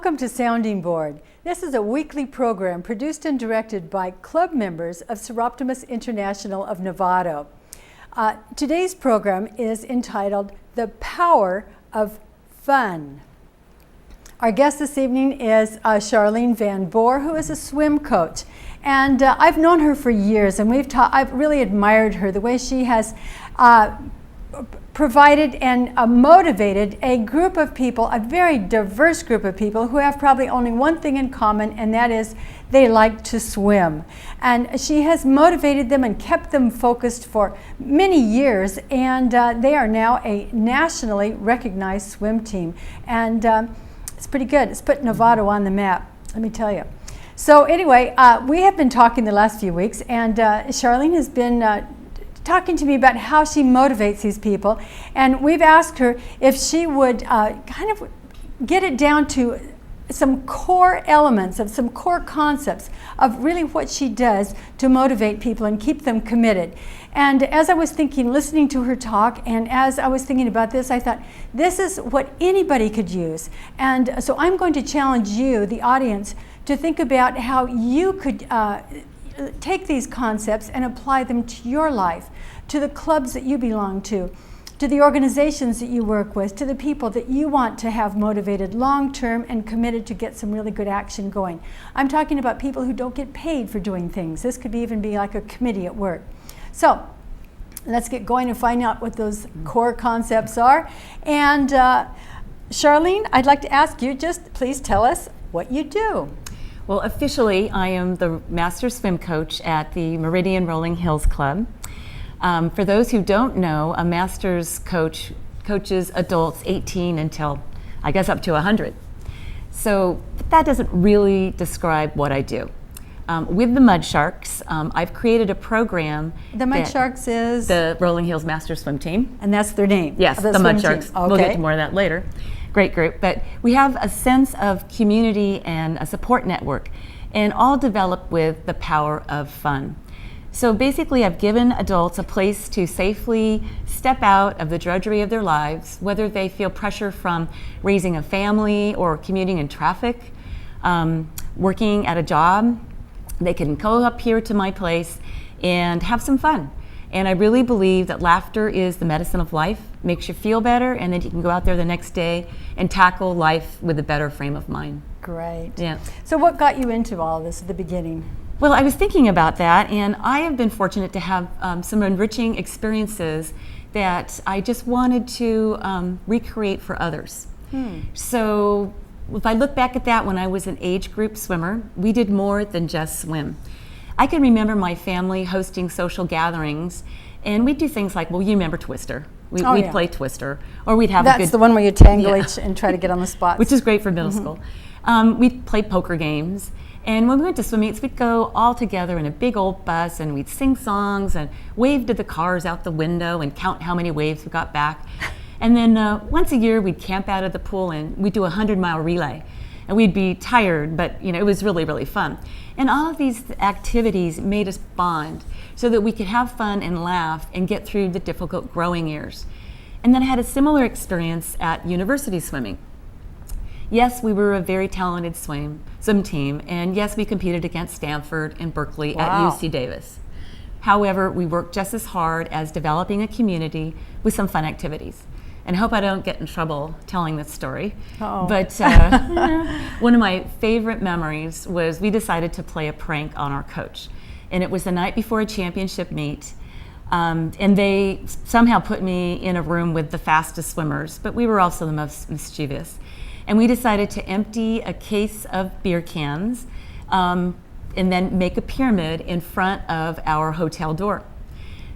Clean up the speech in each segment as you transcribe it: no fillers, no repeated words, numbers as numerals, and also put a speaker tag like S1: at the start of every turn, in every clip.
S1: Welcome to Sounding Board. This is a weekly program produced and directed by club members of Soroptimist International of Novato. Today's program is entitled The Power of Fun. Our guest this evening is Charlene Van Boer, who is a swim coach. And I've known her for years, and I've really admired her, the way she has provided and motivated a group of people, a very diverse group of people who have probably only one thing in common, and that is they like to swim. And she has motivated them and kept them focused for many years, and they are now a nationally recognized swim team. And it's pretty good. It's put Novato on the map, let me tell you. So anyway, we have been talking the last few weeks, and Charlene has been talking to me about how she motivates these people, and we've asked her if she would kind of get it down to some core elements of some core concepts of really what she does to motivate people and keep them committed. And as I was thinking, listening to her talk, and as I was thinking about this, I thought this is what anybody could use. And so I'm going to challenge you, the audience, to think about how you could take these concepts and apply them to your life, to the clubs that you belong to the organizations that you work with, to the people that you want to have motivated long-term and committed to get some really good action going. I'm talking about people who don't get paid for doing things. This could even be like a committee at work. So let's get going and find out what those core concepts are. And Charlene, I'd like to ask you, just please tell us what you do.
S2: Well, officially, I am the Master Swim Coach at the Meridian Rolling Hills Club. For those who don't know, a Master's Coach coaches adults 18 until, I guess, up to 100. So that doesn't really describe what I do. With the Mud Sharks, I've created a program.
S1: The Mud Sharks is?
S2: The Rolling Hills Master Swim Team.
S1: And that's their name?
S2: Yes, the Mud Sharks.
S1: Okay.
S2: We'll get to more of that later. Great group, but we have a sense of community and a support network, and all developed with the power of fun. So basically, I've given adults a place to safely step out of the drudgery of their lives, whether they feel pressure from raising a family or commuting in traffic, working at a job. They can go up here to my place and have some fun. And I really believe that laughter is the medicine of life, makes you feel better, and then you can go out there the next day and tackle life with a better frame of mind.
S1: Great.
S2: Yeah.
S1: So what got you into all of this at the beginning?
S2: Well, I was thinking about that, and I have been fortunate to have some enriching experiences that I just wanted to recreate for others. So if I look back at that, when I was an age group swimmer, we did more than just swim. I can remember my family hosting social gatherings, and we'd do things like, well, you remember Twister. We'd play Twister, or we'd have
S1: That's the one where you tangle each and try to get on the spots.
S2: Which is great for middle school. We'd play poker games, and when we went to swim meets, we'd go all together in a big old bus, and we'd sing songs and wave to the cars out the window and count how many waves we got back. And then once a year, we'd camp out at the pool, and we'd do a 100-mile relay. And we'd be tired, but it was really, really fun. And all of these activities made us bond so that we could have fun and laugh and get through the difficult growing years. And then I had a similar experience at university swimming. Yes, we were a very talented swim team, and yes, we competed against Stanford and Berkeley at UC Davis. However, we worked just as hard as developing a community with some fun activities. And I hope I don't get in trouble telling this story. But one of my favorite memories was we decided to play a prank on our coach. And it was the night before a championship meet. And they somehow put me in a room with the fastest swimmers, but we were also the most mischievous. And we decided to empty a case of beer cans and then make a pyramid in front of our hotel door.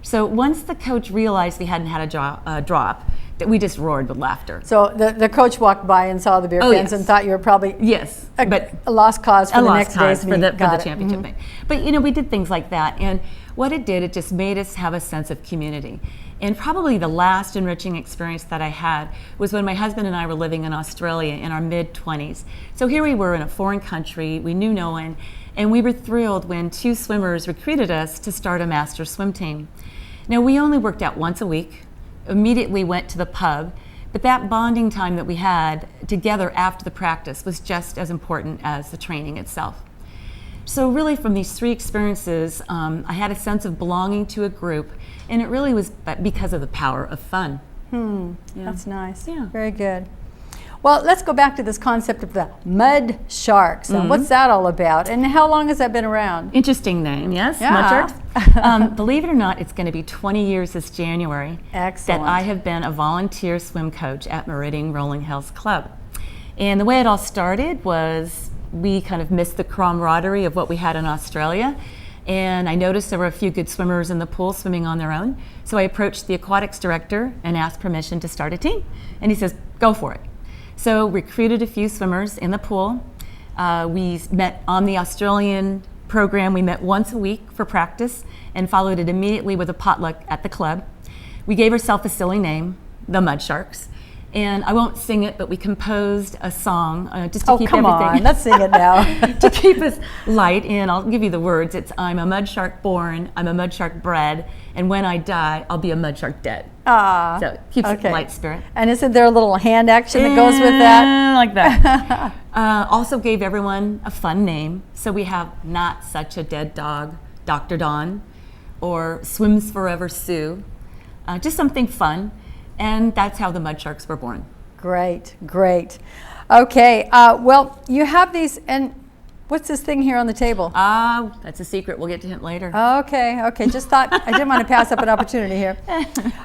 S2: So once the coach realized we hadn't had a drop, that we just roared with laughter.
S1: So the coach walked by and saw the beer cans and thought you were probably a lost cause for the next day's meet.
S2: For the championship meet. But we did things like that, and what it did, it just made us have a sense of community. And probably the last enriching experience that I had was when my husband and I were living in Australia in our mid-20s. So here we were in a foreign country, we knew no one, and we were thrilled when 2 swimmers recruited us to start a master swim team. Now, we only worked out once a week, immediately went to the pub, But that bonding time that we had together after the practice was just as important as the training itself. So really from these 3 experiences, I had a sense of belonging to a group, and it really was because of the power of fun.
S1: Yeah. That's nice.
S2: Yeah.
S1: Very good. Well, let's go back to this concept of the mud sharks. And what's that all about? And how long has that been around?
S2: Interesting name, yes?
S1: Yeah.
S2: Mud sharks. Believe it or not, it's going to be 20 years this January
S1: Excellent.
S2: that I have been a volunteer swim coach at Meridian Rolling Hills Club. And the way it all started was we kind of missed the camaraderie of what we had in Australia. And I noticed there were a few good swimmers in the pool swimming on their own. So I approached the aquatics director and asked permission to start a team. And he says, go for it. So recruited a few swimmers in the pool. We met on the Australian program. We met once a week for practice and followed it immediately with a potluck at the club. We gave ourselves a silly name, the Mud Sharks. And I won't sing it, but we composed a song just to keep
S1: come
S2: everything.
S1: on, let's sing it now.
S2: To keep us light, and I'll give you the words. It's, I'm a mud shark born, I'm a mud shark bred, and when I die, I'll be a mud shark dead.
S1: Ah,
S2: So it keeps it light spirit.
S1: And isn't there a little hand action that goes with that?
S2: Like that. Also gave everyone a fun name. So we have Not Such a Dead Dog, Dr. Don, or Swims Forever Sue. Just something fun. And that's how the Mud Sharks were born.
S1: Great, great. Okay, well, you have these, and what's this thing here on the table?
S2: That's a secret. We'll get to him later.
S1: Okay, just thought, I didn't want to pass up an opportunity here.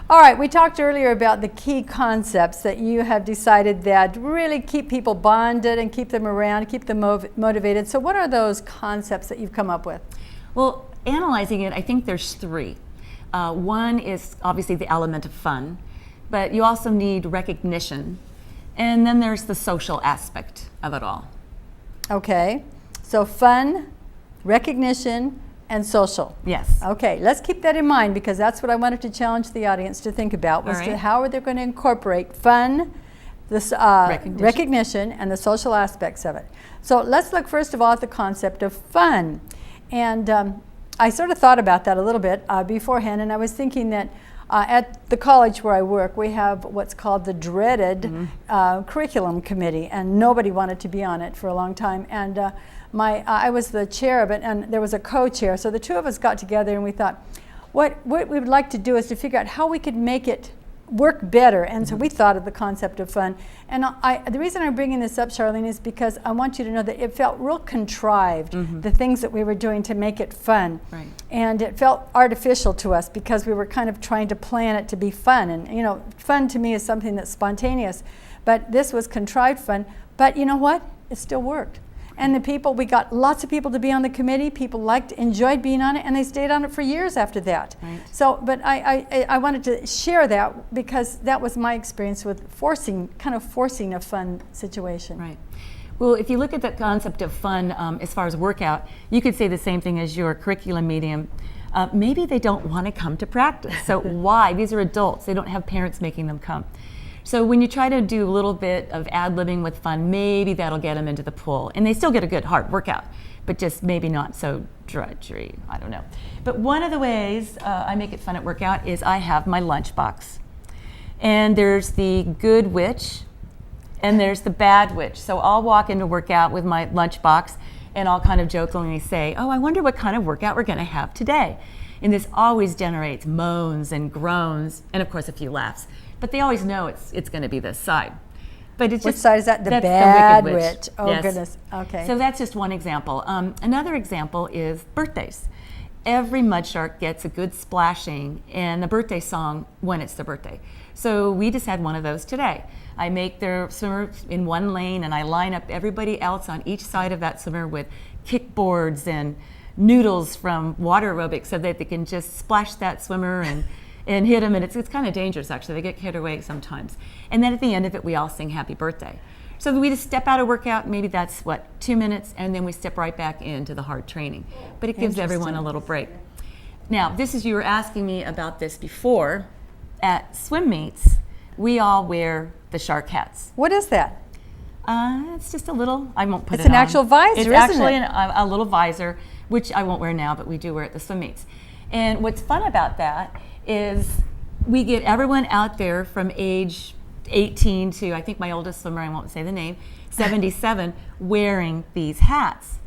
S1: All right, we talked earlier about the key concepts that you have decided that really keep people bonded and keep them around, keep them motivated. So what are those concepts that you've come up with?
S2: Well, analyzing it, I think there's 3. One is obviously the element of fun, but you also need recognition. And then there's the social aspect of it all.
S1: Okay, so fun, recognition, and social.
S2: Yes.
S1: Okay, let's keep that in mind because that's what I wanted to challenge the audience to think about was to how are they going to incorporate fun, this recognition, and the social aspects of it. So let's look first of all at the concept of fun. And I sort of thought about that a little bit beforehand, and I was thinking that at the college where I work, we have what's called the dreaded curriculum committee, and nobody wanted to be on it for a long time. And I was the chair of it, and there was a co-chair. So the 2 of us got together, and we thought, what we would like to do is to figure out how we could make it work better. And so we thought of the concept of fun. And the reason I'm bringing this up, Charlene, is because I want you to know that it felt real contrived, the things that we were doing to make it fun.
S2: Right.
S1: And it felt artificial to us because we were kind of trying to plan it to be fun. And, you know, fun to me is something that's spontaneous. But this was contrived fun. But you know what? It still worked. And the people, we got lots of people to be on the committee. People enjoyed being on it, and they stayed on it for years after that.
S2: Right.
S1: So, but I wanted to share that because that was my experience with kind of forcing a fun situation.
S2: Right. Well, if you look at the concept of fun as far as workout, you could say the same thing as your curriculum medium. Maybe they don't want to come to practice. So why? These are adults. They don't have parents making them come. So when you try to do a little bit of ad-libbing with fun, maybe that'll get them into the pool. And they still get a good hard workout, but just maybe not so drudgery. I don't know. But one of the ways I make it fun at workout is I have my lunch box. And there's the good witch, and there's the bad witch. So I'll walk into workout with my lunch box, and I'll kind of jokingly say, oh, I wonder what kind of workout we're going to have today. And this always generates moans and groans, and of course a few laughs. But they always know it's going to be this side. But it's
S1: Which
S2: just,
S1: side is that? The
S2: that's
S1: bad
S2: the Wicked
S1: witch. Oh,
S2: yes.
S1: goodness. Okay.
S2: So that's just one example. Another example is birthdays. Every mud shark gets a good splashing and a birthday song when it's their birthday. So we just had one of those today. I make their swimmer in one lane, and I line up everybody else on each side of that swimmer with kickboards and noodles from water aerobics so that they can just splash that swimmer and hit them, and it's kind of dangerous actually. They get carried away sometimes. And then at the end of it, we all sing happy birthday. So we just step out of workout, maybe that's 2 minutes, and then we step right back into the hard training. But it gives everyone a little break. Now, you were asking me about this before. At swim meets, we all wear the shark hats.
S1: What is that?
S2: It's just a little, I won't put it on.
S1: It's an actual visor, isn't it?
S2: It's actually a little visor, which I won't wear now, but we do wear at the swim meets. And what's fun about that is we get everyone out there from age 18 to, I think my oldest swimmer, I won't say the name, 77, wearing these hats.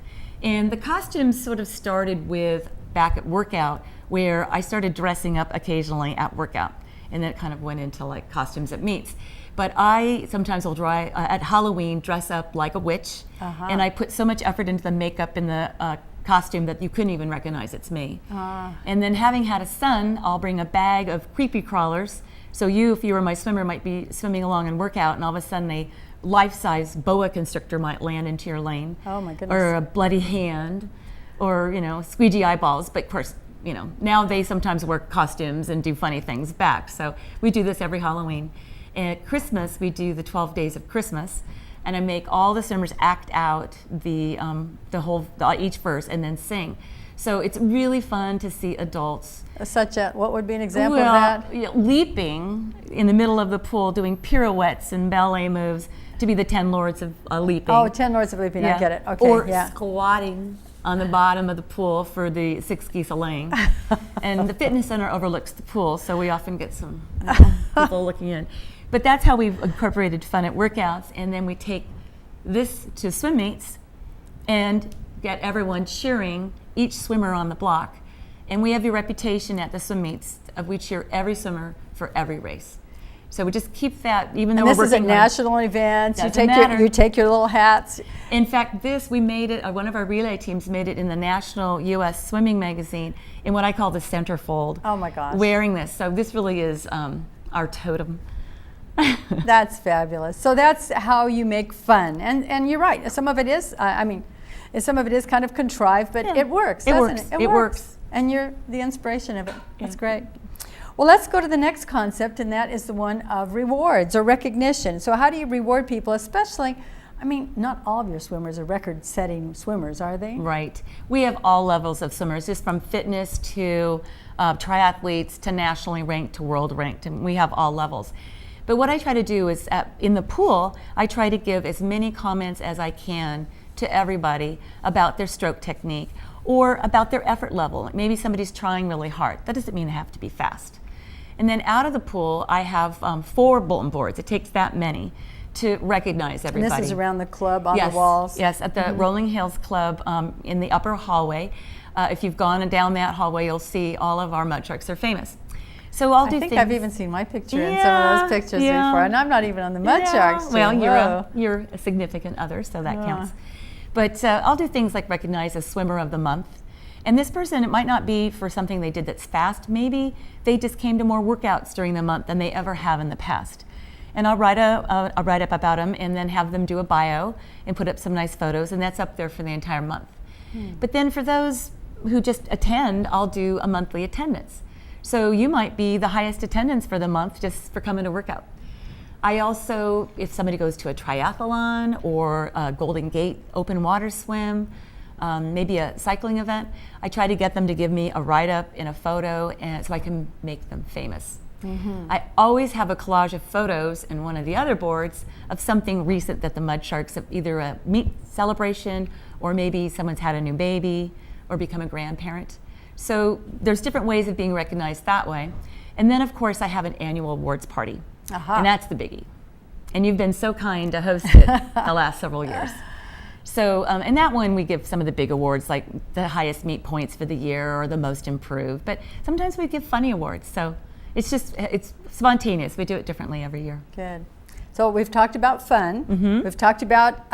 S2: And the costumes sort of started with back at workout, where I started dressing up occasionally at workout. And then it kind of went into like costumes at meets. But I sometimes will at Halloween dress up like a witch, and I put so much effort into the makeup and the costume that you couldn't even recognize it's me. And then having had a son, I'll bring a bag of creepy crawlers. So you, if you were my swimmer, might be swimming along and work out, and all of a sudden a life-size boa constrictor might land into your lane.
S1: Oh my goodness.
S2: Or a bloody hand, or squeegee eyeballs. But of course, now they sometimes wear costumes and do funny things back. So we do this every Halloween. And at Christmas, we do the 12 days of Christmas, and I make all the swimmers act out each verse and then sing. So it's really fun to see adults.
S1: What would be an example of that?
S2: Leaping in the middle of the pool, doing pirouettes and ballet moves to be the 10 lords of leaping.
S1: Oh, 10 lords of leaping, I get it. Okay,
S2: or squatting on the bottom of the pool for the 6 geese a laying. And the fitness center overlooks the pool, so we often get some people looking in. But that's how we've incorporated fun at workouts, and then we take this to swim meets and get everyone cheering each swimmer on the block. And we have a reputation at the swim meets of we cheer every swimmer for every race. So we just keep that, even though
S1: this is a national event. You take your little hats.
S2: In fact, we made it. One of our relay teams made it in the National U.S. Swimming Magazine in what I call the centerfold.
S1: Oh my gosh!
S2: Wearing this, so this really is our totem.
S1: That's fabulous. So that's how you make fun, and you're right. Some of it is, some of it is kind of contrived, but it works. It works, and you're the inspiration of it. That's great. Well, let's go to the next concept, and that is the one of rewards or recognition. So how do you reward people, especially, not all of your swimmers are record-setting swimmers, are they?
S2: Right. We have all levels of swimmers, just from fitness to triathletes to nationally ranked to world ranked, and we have all levels. But what I try to do is, in the pool, I try to give as many comments as I can to everybody about their stroke technique or about their effort level. Maybe somebody's trying really hard. That doesn't mean they have to be fast. And then out of the pool, I have 4 bulletin boards. It takes that many to recognize everybody.
S1: And this is around the club on the walls?
S2: Yes, at the Rolling Hills Club in the upper hallway. If you've gone down that hallway, you'll see all of our mud sharks are famous. So I think
S1: I've even seen my picture in some of those pictures before, and I'm not even on the mud sharks team.
S2: Well, you're a significant other, so that counts. But I'll do things like recognize a swimmer of the month. And this person, it might not be for something they did that's fast. Maybe they just came to more workouts during the month than they ever have in the past. And I'll write a write-up about them and then have them do a bio and put up some nice photos, and that's up there for the entire month. But then for those who just attend, I'll do a monthly attendance. So you might be the highest attendance for the month just for coming to workout. I also, if somebody goes to a triathlon or a Golden Gate open water swim, maybe a cycling event, I try to get them to give me a write-up and a photo, and so I can make them famous. I always have a collage of photos in one of the other boards of something recent that the mud sharks have, either a meet celebration or maybe someone's had a new baby or become a grandparent. So there's different ways of being recognized that way. And then of course I have an annual awards party, and that's the biggie. And you've been so kind to host it the last several years. So, and that one we give some of the big awards, like the highest meet points for the year or the most improved, but sometimes we give funny awards. So it's spontaneous. We do it differently every year.
S1: Good. So we've talked about fun. We've talked about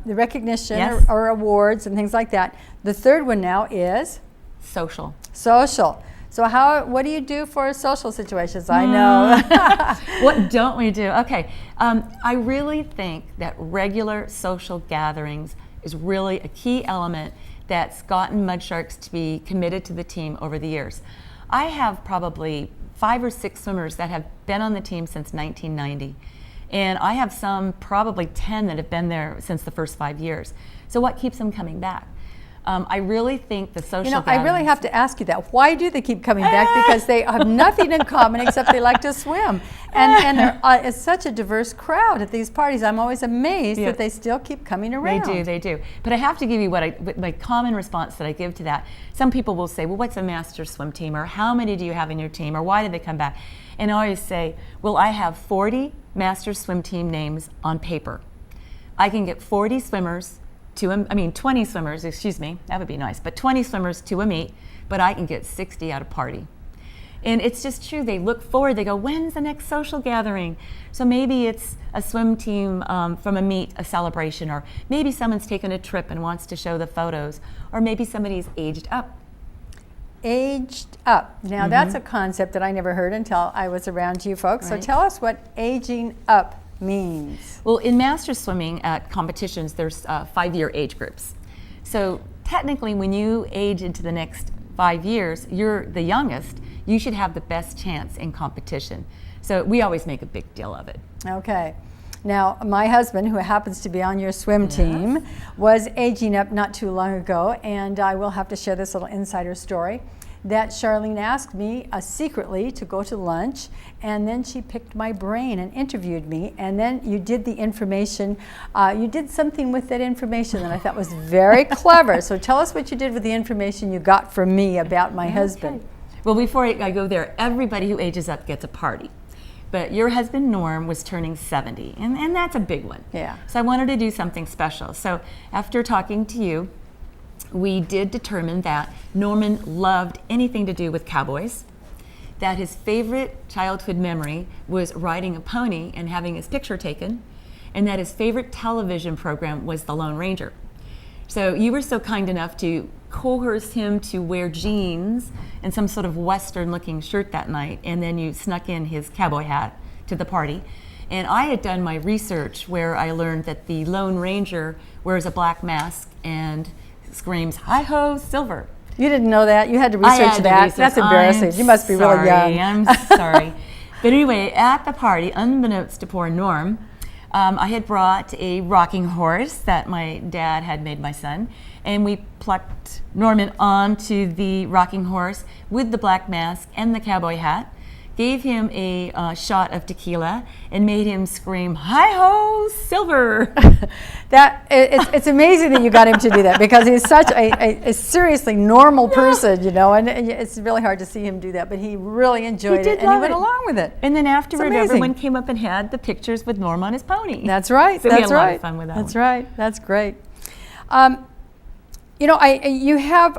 S1: the recognition or awards and things like that. The third one now is?
S2: Social.
S1: Social. So what do you do for social situations? I know.
S2: What don't we do? Okay. I really think that regular social gatherings is really a key element that's gotten mud sharks to be committed to the team over the years. I have probably 5 or 6 swimmers that have been on the team since 1990. And I have some, probably 10, that have been there since the first 5 years. So what keeps them coming back? I really think the social
S1: I really
S2: gatherings-
S1: have to ask you that. Why do they keep coming back? Because they have nothing in common except they like to swim. And it's such a diverse crowd at these parties. I'm always amazed that they still keep coming around.
S2: They do. But I have to give you my common response that I give to that. Some people will say, well, what's a master swim team? Or how many do you have in your team? Or why did they come back? And I always say, well, I have 40 master swim team names on paper. I can get 40 swimmers 20 swimmers, excuse me, that would be nice, but 20 swimmers to a meet, but I can get 60 at a party. And it's just true, they look forward, they go, when's the next social gathering? So maybe it's a swim team from a meet, a celebration, or maybe someone's taken a trip and wants to show the photos, or maybe somebody's aged up.
S1: Aged up. Now that's a concept that I never heard until I was around you folks.
S2: Right.
S1: So tell us what aging up means.
S2: Well, in master swimming at competitions, there's 5-year age groups. So technically, when you age into the next 5 years, you're the youngest, you should have the best chance in competition. So we always make a big deal of it.
S1: Okay. Now, my husband, who happens to be on your swim team, was aging up not too long ago, and I will have to share this little insider story. That Charlene asked me secretly to go to lunch, and then she picked my brain and interviewed me, and then you did the information, you did something with that information that I thought was very clever. So tell us what you did with the information you got from me about my husband.
S2: Well, before I go there, everybody who ages up gets a party. But your husband, Norm, was turning 70, and that's a big one.
S1: Yeah.
S2: So I wanted to do something special. So after talking to you, we did determine that Norman loved anything to do with cowboys, that his favorite childhood memory was riding a pony and having his picture taken, and that his favorite television program was The Lone Ranger. So you were so kind enough to coerce him to wear jeans and some sort of Western-looking shirt that night, and then you snuck in his cowboy hat to the party. And I had done my research where I learned that the Lone Ranger wears a black mask and screams, "Hi-ho, Silver."
S1: You didn't know that? You had to
S2: I
S1: research
S2: had to
S1: that?
S2: research.
S1: That's embarrassing. You must be really young.
S2: I'm sorry. But anyway, at the party, unbeknownst to poor Norm, I had brought a rocking horse that my dad had made my son, and we plucked Norman onto the rocking horse with the black mask and the cowboy hat, gave him a shot of tequila, and made him scream, "Hi-ho, Silver!"
S1: It's amazing that you got him to do that, because he's such a seriously normal person, and it's really hard to see him do that, but he really enjoyed it, and he went along with it.
S2: And then afterward,
S1: amazing.
S2: everyone came up and had the pictures with Norm on his pony.
S1: That's right.
S2: So
S1: that's
S2: we had a
S1: right.
S2: lot of fun with that
S1: That's
S2: one.
S1: right. That's great. You have.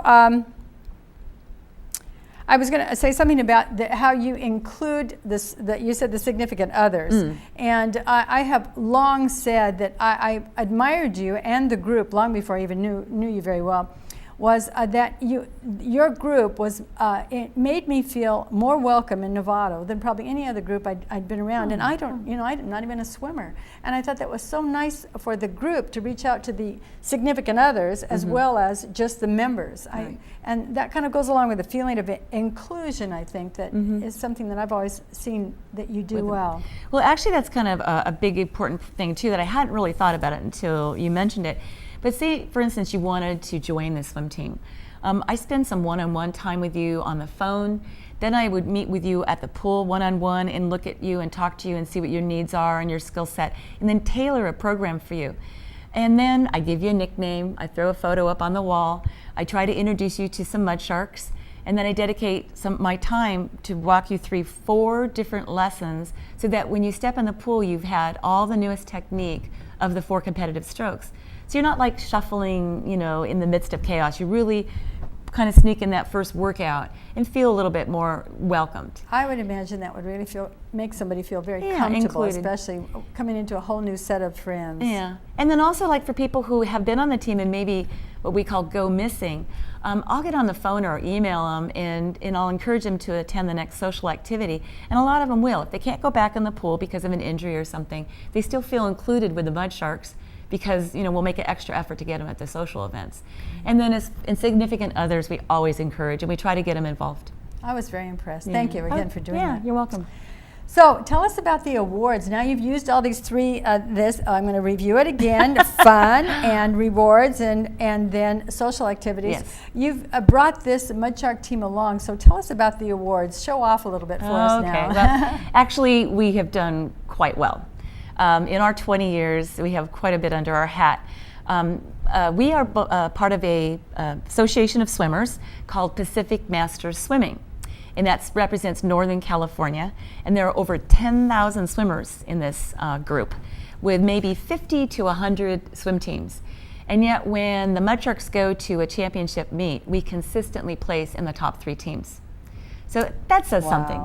S1: I was going to say something about how you include this. That you said the significant others, and I have long said that I admired you and the group long before I even knew you very well. Was that your group was it made me feel more welcome in Novato than probably any other group I'd been around, and I'm not even a swimmer, and I thought that was so nice for the group to reach out to the significant others as well as just the members.
S2: Right.
S1: And that kind of goes along with the feeling of inclusion. I think that is something that I've always seen that you do well.
S2: Well, actually, that's kind of a big important thing too that I hadn't really thought about it until you mentioned it. But say, for instance, you wanted to join the swim team. I spend some one-on-one time with you on the phone. Then I would meet with you at the pool one-on-one and look at you and talk to you and see what your needs are and your skill set, and then tailor a program for you. And then I give you a nickname. I throw a photo up on the wall. I try to introduce you to some mud sharks. And then I dedicate my time to walk you through 4 different lessons so that when you step in the pool, you've had all the newest technique of the 4 competitive strokes. So you're not like shuffling, in the midst of chaos. You really kind of sneak in that first workout and feel a little bit more welcomed.
S1: I would imagine that would really make somebody feel very
S2: Yeah,
S1: comfortable,
S2: included.
S1: especially coming into a whole new set of friends.
S2: Yeah, and then also like for people who have been on the team and maybe what we call go missing, I'll get on the phone or email them and I'll encourage them to attend the next social activity, and a lot of them will. If they can't go back in the pool because of an injury or something, they still feel included with the mud sharks, because we'll make an extra effort to get them at the social events. And then as insignificant others, we always encourage and we try to get them involved.
S1: I was very impressed. Thank you again for doing that.
S2: You're welcome.
S1: So tell us about the awards. Now you've used all these three, I'm going to review it again, fun and rewards and then social activities.
S2: Yes.
S1: You've brought this Mud Shark team along, so tell us about the awards. Show off a little bit for us now.
S2: Well, actually, we have done quite well. In our 20 years, we have quite a bit under our hat. We are part of a association of swimmers called Pacific Masters Swimming. And that represents Northern California. And there are over 10,000 swimmers in this group with maybe 50 to 100 swim teams. And yet when the Mud Sharks go to a championship meet, we consistently place in the top 3 teams. So that says something.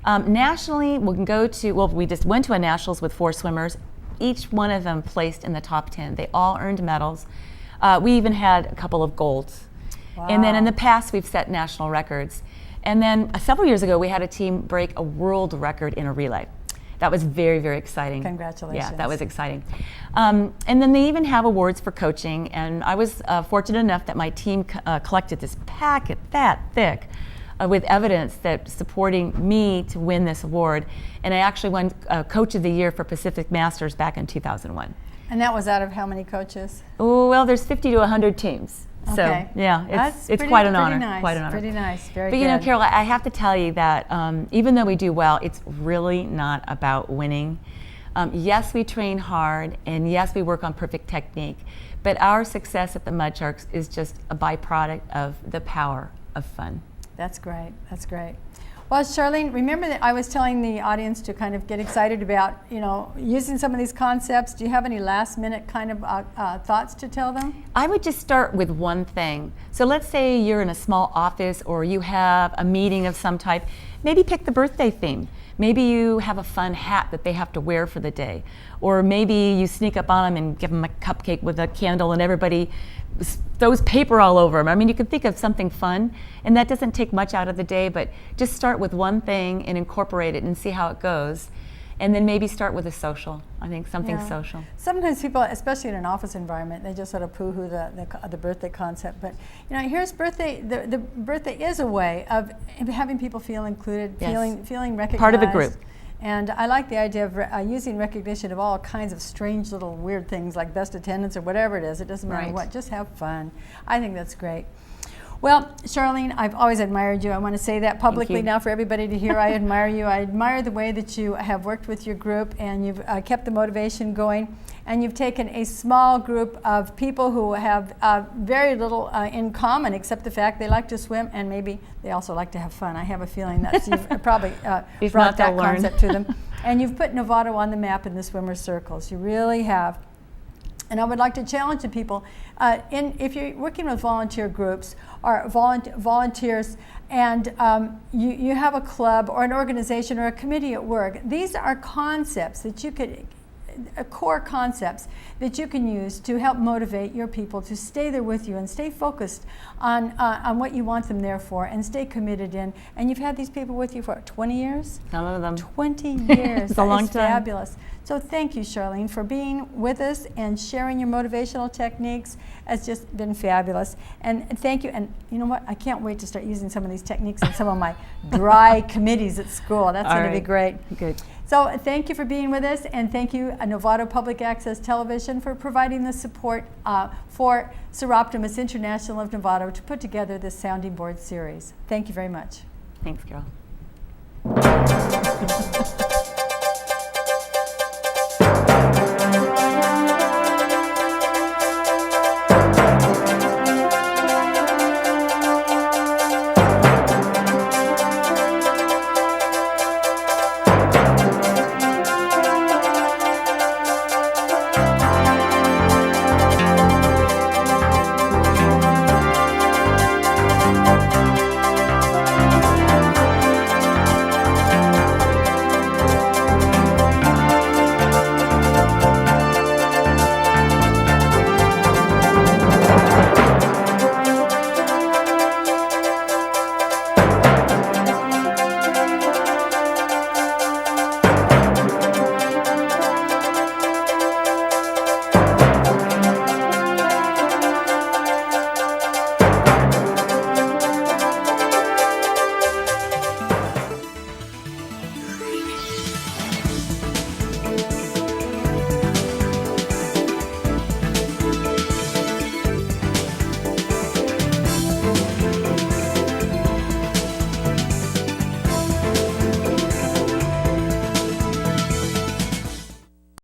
S2: Nationally, we can go to, well, we just went to a nationals with 4 swimmers. Each one of them placed in the top 10. They all earned medals. We even had a couple of golds.
S1: Wow.
S2: And then in the past, we've set national records. And then several years ago, we had a team break a world record in a relay. That was very, very exciting.
S1: Congratulations.
S2: Yeah, that was exciting. And then they even have awards for coaching. And I was fortunate enough that my team collected this packet that thick with evidence that supporting me to win this award. And I actually won Coach of the Year for Pacific Masters back in 2001.
S1: And that was out of how many coaches?
S2: Oh, well, there's 50 to 100 teams.
S1: Okay.
S2: So yeah, it's
S1: quite
S2: an honor.
S1: Nice,
S2: quite an honor.
S1: Pretty nice. Very
S2: but
S1: good.
S2: you know, Carol, I have to tell you that even though we do well, it's really not about winning. Yes, we train hard, and yes, we work on perfect technique. But our success at the Mud Sharks is just a byproduct of the power of fun.
S1: That's great. That's great. Well, Charlene, remember that I was telling the audience to kind of get excited about, you know, using some of these concepts. Do you have any last-minute kind of thoughts to tell them?
S2: I would just start with one thing. So let's say you're in a small office or you have a meeting of some type. Maybe pick the birthday theme. Maybe you have a fun hat that they have to wear for the day. Or maybe you sneak up on them and give them a cupcake with a candle and everybody throws paper all over them. I mean, you can think of something fun, and that doesn't take much out of the day, but just start with one thing and incorporate it and see how it goes. And then maybe start with a social. I think something social.
S1: Sometimes people, especially in an office environment, they just sort of poo-hoo the birthday concept. But you know, here's birthday. The birthday is a way of having people feel included,
S2: Yes.
S1: feeling recognized.
S2: Part of a group.
S1: And I like the idea of using recognition of all kinds of strange little weird things like best attendance or whatever it is. It doesn't matter
S2: Right.
S1: what. Just have fun. I think that's great. Well, Charlene, I've always admired you. I want to say that publicly now for everybody to hear. I admire you. I admire the way that you have worked with your group and you've kept the motivation going. And you've taken a small group of people who have very little in common except the fact they like to swim and maybe they also like to have fun. I have a feeling that you've probably brought that concept to them. And you've put Novato on the map in the swimmer circles. You really have. And I would like to challenge the people, if you're working with volunteer groups or volunteers and you have a club or an organization or a committee at work, these are concepts that you could, core concepts that you can use to help motivate your people to stay there with you and stay focused on what you want them there for and stay committed in. And you've had these people with you for 20 years?
S2: Some of them.
S1: 20 years.
S2: It's a long time.
S1: Fabulous. So thank you, Charlene, for being with us and sharing your motivational techniques. It's just been fabulous. And thank you. And you know what? I can't wait to start using some of these techniques in some of my dry committees at school. That's going to be great.
S2: Good.
S1: So thank you for being with us, and thank you, Novato Public Access Television, for providing the support for Soroptimist International of Novato to put together this sounding board series. Thank you very much.
S2: Thanks, Carol.